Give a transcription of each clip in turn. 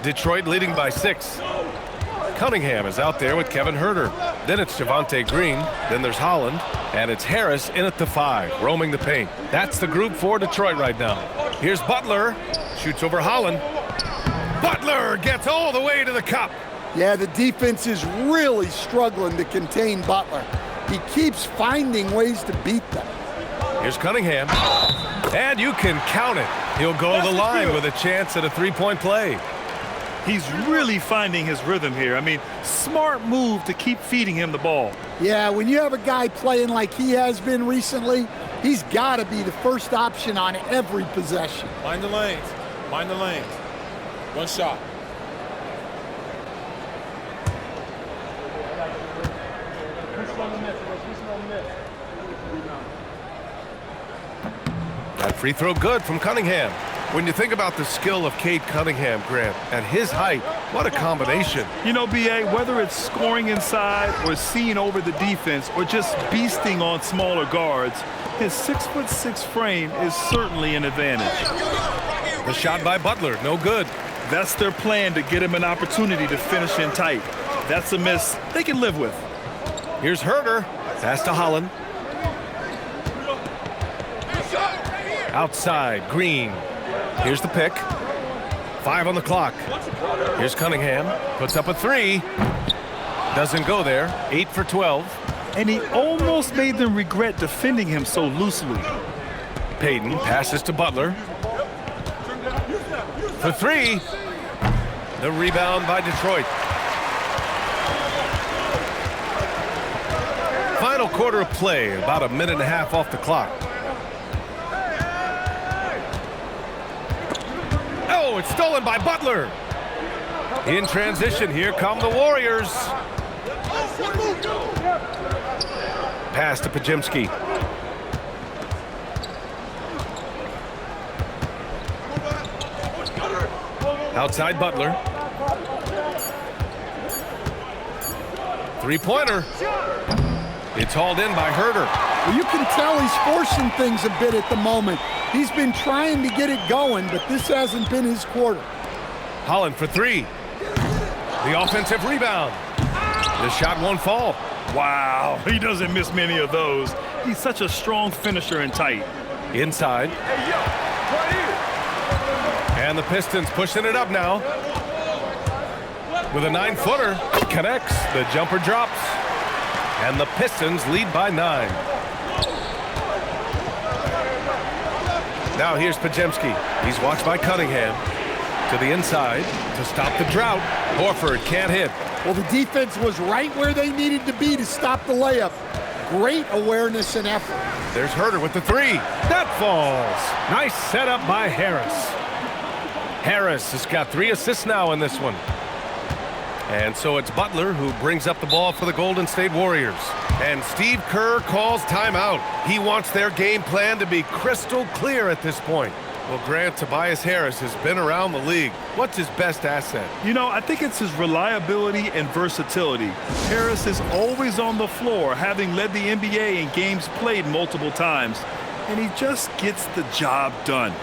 Detroit leading by 6. Cunningham is out there with Kevin Herter. Then it's Javonte Green. Then there's Holland. And it's Harris in at the 5, roaming the paint. That's the group for Detroit right now. Here's Butler. Shoots over Holland. Butler gets all the way to the cup. Yeah, the defense is really struggling to contain Butler. He keeps finding ways to beat them. Here's Cunningham. And you can count it. He'll go to the line with a chance at a three-point play. He's really finding his rhythm here. I mean, smart move to keep feeding him the ball. Yeah, when you have a guy playing like he has been recently, he's got to be the first option on every possession. Mind the lanes. Mind the lanes. One shot. That free throw good from Cunningham. When you think about the skill of Cade Cunningham, Grant, and his height, what a combination. You know, B.A., whether it's scoring inside or seeing over the defense or just beasting on smaller guards, his 6'6" frame is certainly an advantage. The shot by Butler, no good. That's their plan, to get him an opportunity to finish in tight. That's a miss they can live with. Here's Herter. Pass to Holland. Outside, Green. Here's the pick. 5 on the clock. Here's Cunningham. Puts up a 3. Doesn't go there. 8 for 12. And he almost made them regret defending him so loosely. Payton passes to Butler. For 3. The rebound by Detroit. Final quarter of play. About a minute and a half off the clock. Oh, it's stolen by Butler. In transition, here come the Warriors. Pass to Pajemski. Outside Butler. Three-pointer. It's hauled in by Herter. Well, you can tell he's forcing things a bit at the moment. He's been trying to get it going, but this hasn't been his quarter. Holland for 3. The offensive rebound. The shot won't fall. Wow, he doesn't miss many of those. He's such a strong finisher in tight. Inside. And the Pistons pushing it up now. With a 9-footer. Connects. The jumper drops. And the Pistons lead by 9. Now here's Pajemski. He's watched by Cunningham. To the inside to stop the drought. Horford can't hit. Well, the defense was right where they needed to be to stop the layup. Great awareness and effort. There's Herter with the 3. That falls. Nice setup by Harris. Harris has got 3 assists now in this one. And so it's Butler who brings up the ball for the Golden State Warriors. And Steve Kerr calls timeout. He wants their game plan to be crystal clear at this point. Well, Grant, Tobias Harris has been around the league. What's his best asset? You know, I think it's his reliability and versatility. Harris is always on the floor, having led the NBA in games played multiple times. And he just gets the job done.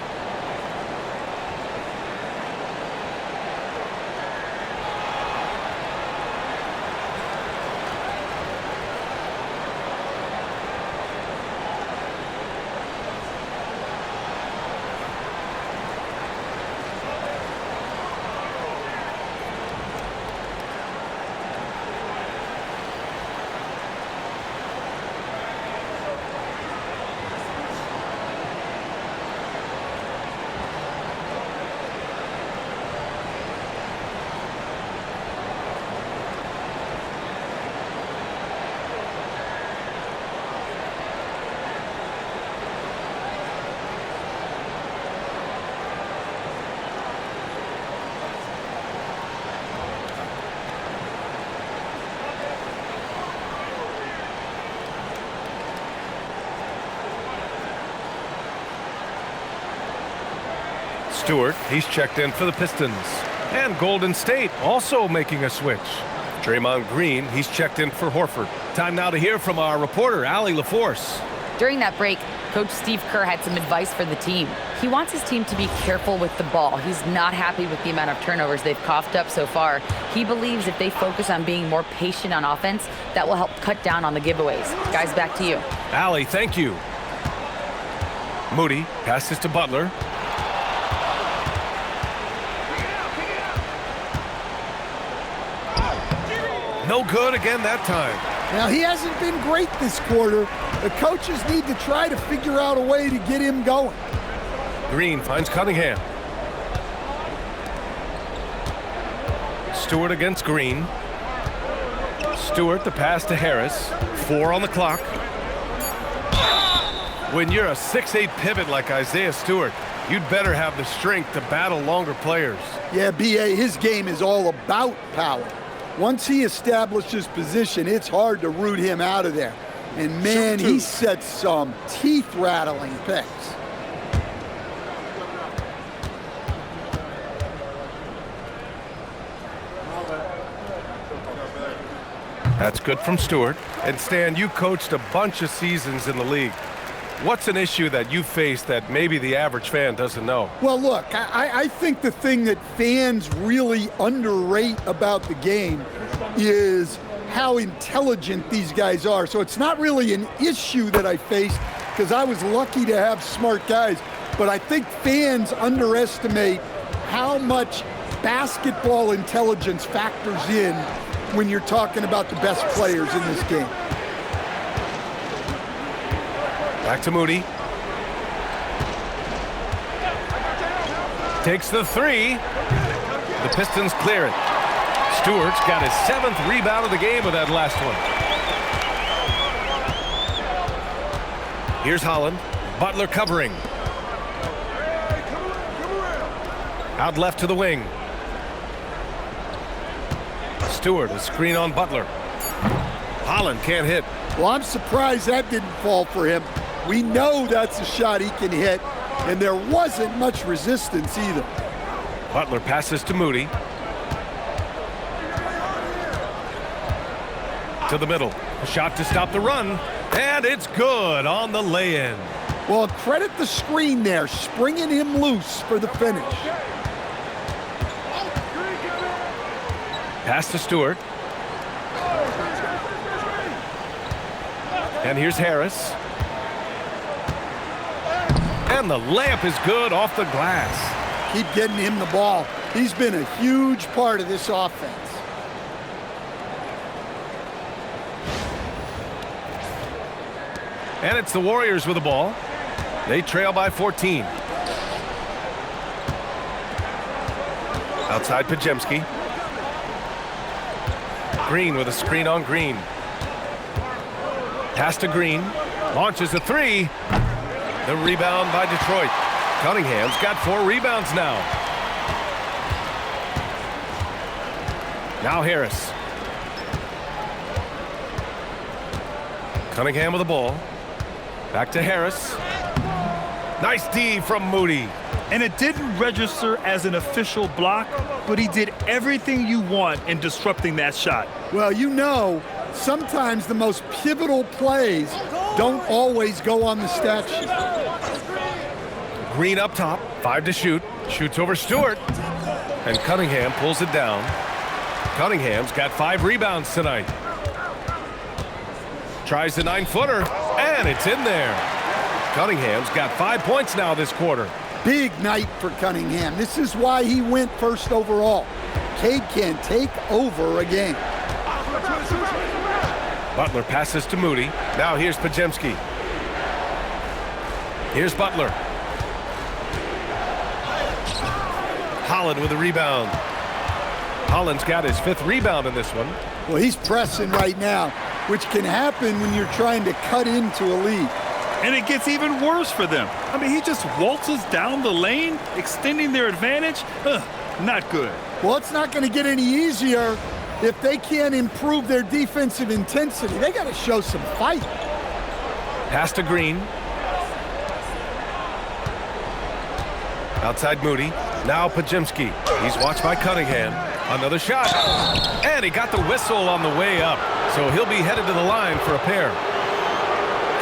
Stewart, he's checked in for the Pistons. And Golden State also making a switch. Draymond Green, he's checked in for Horford. Time now to hear from our reporter, Allie LaForce. During that break, Coach Steve Kerr had some advice for the team. He wants his team to be careful with the ball. He's not happy with the amount of turnovers they've coughed up so far. He believes if they focus on being more patient on offense, that will help cut down on the giveaways. Guys, back to you. Allie, thank you. Moody passes to Butler. No good again that time. Now, he hasn't been great this quarter. The coaches need to try to figure out a way to get him going. Green finds Cunningham. Stewart against Green. Stewart the pass to Harris. 4 on the clock. When you're a 6'8" pivot like Isaiah Stewart, you'd better have the strength to battle longer players. Yeah, B.A., his game is all about power. Once he establishes position, it's hard to root him out of there. And man, he sets some teeth-rattling picks. That's good from Stewart. And Stan, you coached a bunch of seasons in the league. What's an issue that you face that maybe the average fan doesn't know? Well, look, I think the thing that fans really underrate about the game is how intelligent these guys are. So it's not really an issue that I face because I was lucky to have smart guys. But I think fans underestimate how much basketball intelligence factors in when you're talking about the best players in this game. Back to Moody. Takes the 3. The Pistons clear it. Stewart's got his 7th rebound of the game with that last one. Here's Holland. Butler covering. Out left to the wing. Stewart, a screen on Butler. Holland can't hit. Well, I'm surprised that didn't fall for him. We know that's a shot he can hit, and there wasn't much resistance either. Butler passes to Moody. To the middle. A shot to stop the run, and it's good on the lay-in. Well, credit the screen there, springing him loose for the finish. Pass to Stewart. And here's Harris. And the layup is good off the glass. Keep getting him the ball. He's been a huge part of this offense. And it's the Warriors with the ball. They trail by 14. Outside Pajemski. Green with a screen on Green. Pass to Green. Launches a 3. The rebound by Detroit. Cunningham's got 4 rebounds now. Now Harris. Cunningham with the ball. Back to Harris. Nice D from Moody. And it didn't register as an official block, but he did everything you want in disrupting that shot. Well, you know, sometimes the most pivotal plays don't always go on the stat sheet. Green up top, 5 to shoot. Shoots over Stewart. And Cunningham pulls it down. Cunningham's got 5 rebounds tonight. Tries the 9-footer, and it's in there. Cunningham's got 5 points now this quarter. Big night for Cunningham. This is why he went first overall. Cade can take over a game. Butler passes to Moody. Now here's Pajemski. Here's Butler. Holland with a rebound. Holland's got his 5th rebound in this one. Well, he's pressing right now, which can happen when you're trying to cut into a lead. And it gets even worse for them. I mean, he just waltzes down the lane, extending their advantage. Not good. Well, it's not going to get any easier if they can't improve their defensive intensity. They got to show some fight. Pass to Green. Outside Moody. Now Pajemski. He's watched by Cunningham. Another shot. And he got the whistle on the way up. So he'll be headed to the line for a pair.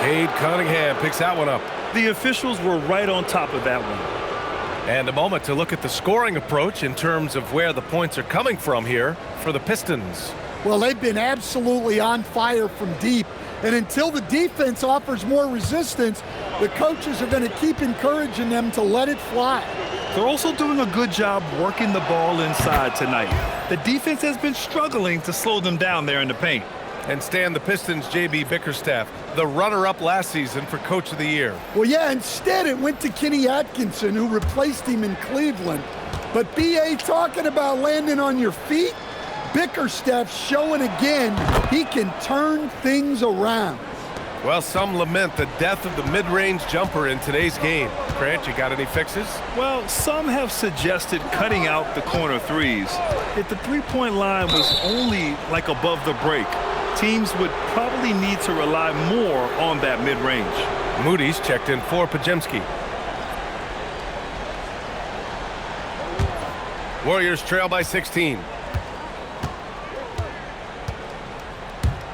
Cade Cunningham picks that one up. The officials were right on top of that one. And a moment to look at the scoring approach in terms of where the points are coming from here for the Pistons. Well, they've been absolutely on fire from deep. And until the defense offers more resistance, the coaches are going to keep encouraging them to let it fly. They're also doing a good job working the ball inside tonight. The defense has been struggling to slow them down there in the paint. And Stan, the Pistons' J.B. Bickerstaff, the runner-up last season for Coach of the Year. Well, yeah, instead it went to Kenny Atkinson, who replaced him in Cleveland. But B.A. talking about landing on your feet, Bickerstaff's showing again he can turn things around. Well, some lament the death of the mid-range jumper in today's game. Grant, you got any fixes? Well, some have suggested cutting out the corner threes. If the three-point line was only like above the break, teams would probably need to rely more on that mid-range. Moody's checked in for Pajemski. Warriors trail by 16.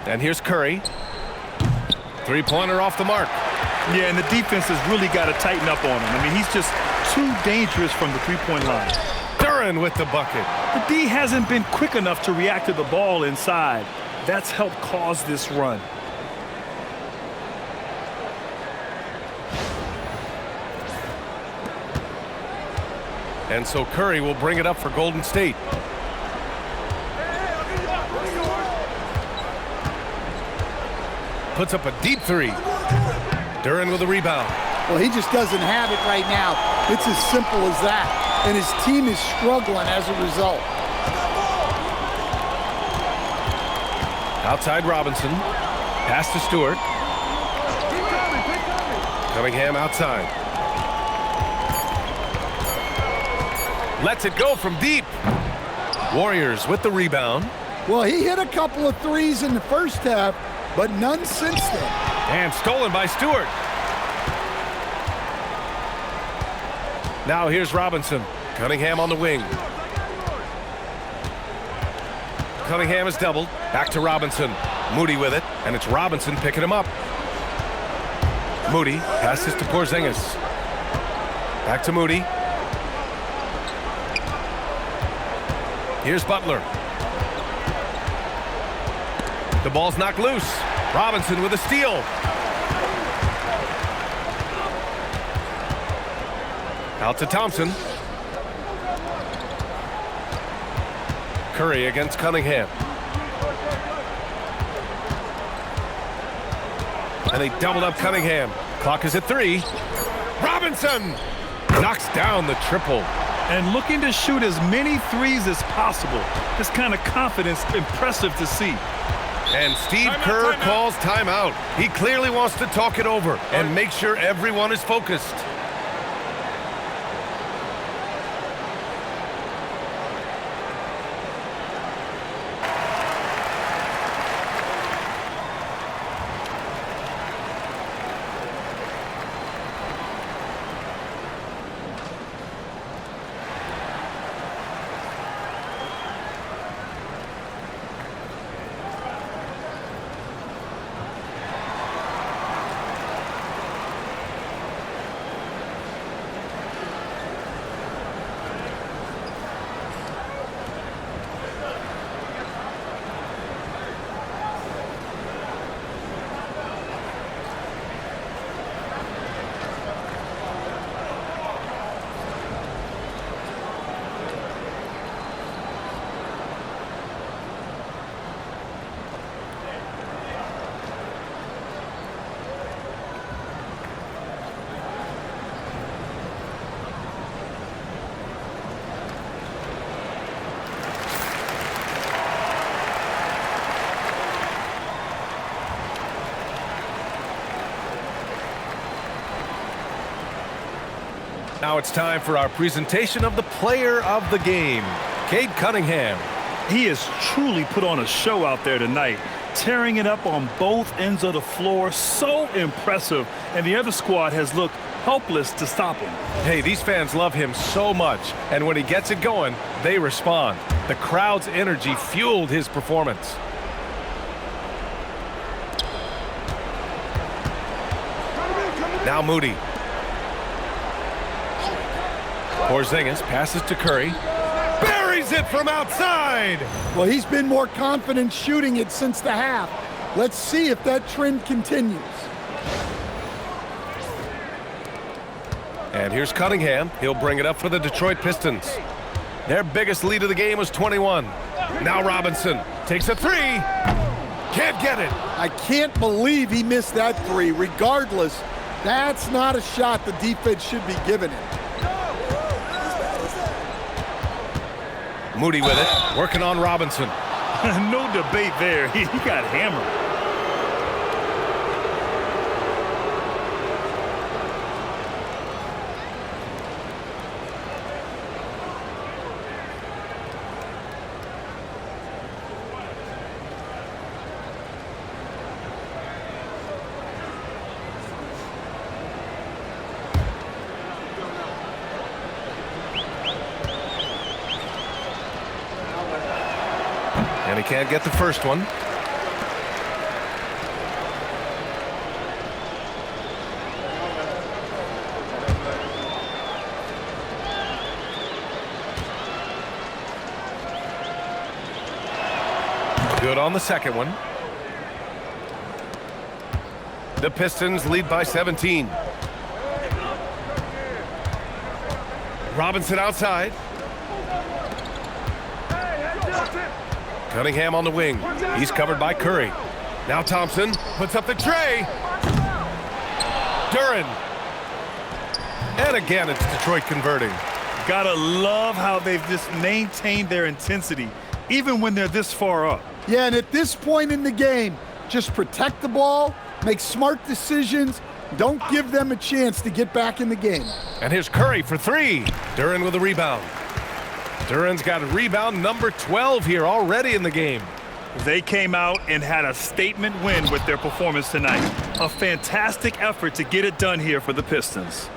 And here's Curry. Three-pointer off the mark. Yeah, and the defense has really got to tighten up on him. I mean, he's just too dangerous from the three-point line. Duren with the bucket. The D hasn't been quick enough to react to the ball inside. That's helped cause this run. And so Curry will bring it up for Golden State. Puts up a deep three. Duren with a rebound. Well, he just doesn't have it right now. It's as simple as that. And his team is struggling as a result. Outside Robinson. Pass to Stewart. Cunningham outside. Lets it go from deep. Warriors with the rebound. Well, he hit a couple of threes in the first half, but none since then. And stolen by Stewart. Now here's Robinson. Cunningham on the wing. Cunningham is doubled. Back to Robinson. Moody with it, and it's Robinson picking him up. Moody passes to Porzingis. Back to Moody. Here's Butler. The ball's knocked loose. Robinson with a steal. Out to Thompson. Curry against Cunningham. And they doubled up Cunningham. Clock is at 3. Robinson knocks down the triple. And looking to shoot as many threes as possible. This kind of confidence, impressive to see. And Steve Kerr calls timeout. He clearly wants to talk it over and make sure everyone is focused. Now it's time for our presentation of the player of the game, Cade Cunningham. He has truly put on a show out there tonight, tearing it up on both ends of the floor. So impressive, and the other squad has looked helpless to stop him. Hey, these fans love him so much, and when he gets it going, they respond. The crowd's energy fueled his performance. Now Moody. Porzingis passes to Curry. Buries it from outside. Well, he's been more confident shooting it since the half. Let's see if that trend continues. And here's Cunningham. He'll bring it up for the Detroit Pistons. Their biggest lead of the game was 21. Now Robinson takes a three. Can't get it. I can't believe he missed that three. Regardless, that's not a shot the defense should be giving him. Moody with it, working on Robinson. No debate there. He got hammered. And he can't get the first one. Good on the second one. The Pistons lead by 17. Robinson outside. Cunningham on the wing. He's covered by Curry. Now Thompson puts up the tray. Duren. And again, it's Detroit converting. Gotta love how they've just maintained their intensity, even when they're this far up. Yeah, and at this point in the game, just protect the ball, make smart decisions, don't give them a chance to get back in the game. And here's Curry for three. Duren with a rebound. Duren's got a rebound number 12 here already in the game. They came out and had a statement win with their performance tonight. A fantastic effort to get it done here for the Pistons.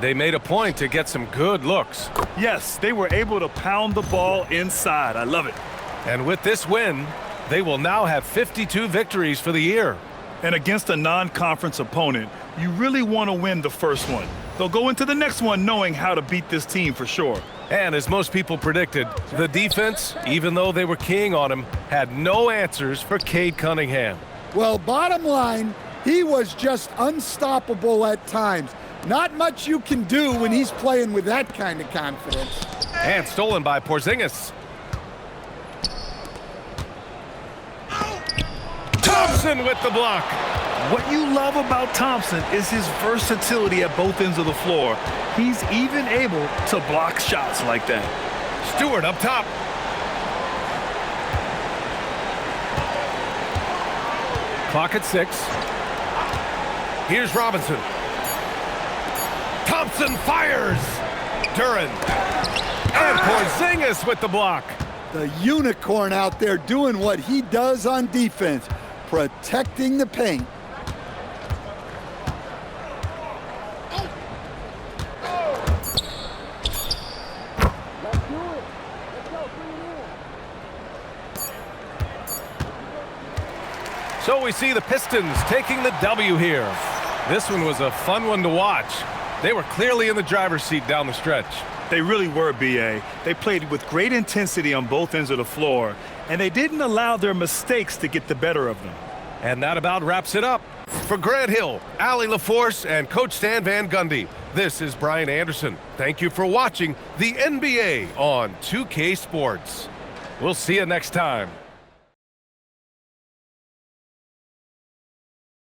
They made a point to get some good looks. Yes, they were able to pound the ball inside. I love it. And with this win, they will now have 52 victories for the year. And against a non-conference opponent, you really want to win the first one. They'll go into the next one knowing how to beat this team for sure. And as most people predicted, the defense, even though they were keying on him, had no answers for Cade Cunningham. Well, bottom line, he was just unstoppable at times. Not much you can do when he's playing with that kind of confidence. And stolen by Porzingis. Thompson with the block. What you love about Thompson is his versatility at both ends of the floor. He's even able to block shots like that. Stewart up top. Clock at 6. Here's Robinson. Thompson fires. Duren. And Porzingis with the block. The unicorn out there doing what he does on defense, protecting the paint. So we see the Pistons taking the W here. This one was a fun one to watch. They were clearly in the driver's seat down the stretch. They really were, B.A. They played with great intensity on both ends of the floor, and they didn't allow their mistakes to get the better of them. And that about wraps it up. For Grant Hill, Allie LaForce, and Coach Stan Van Gundy, this is Brian Anderson. Thank you for watching the NBA on 2K Sports. We'll see you next time.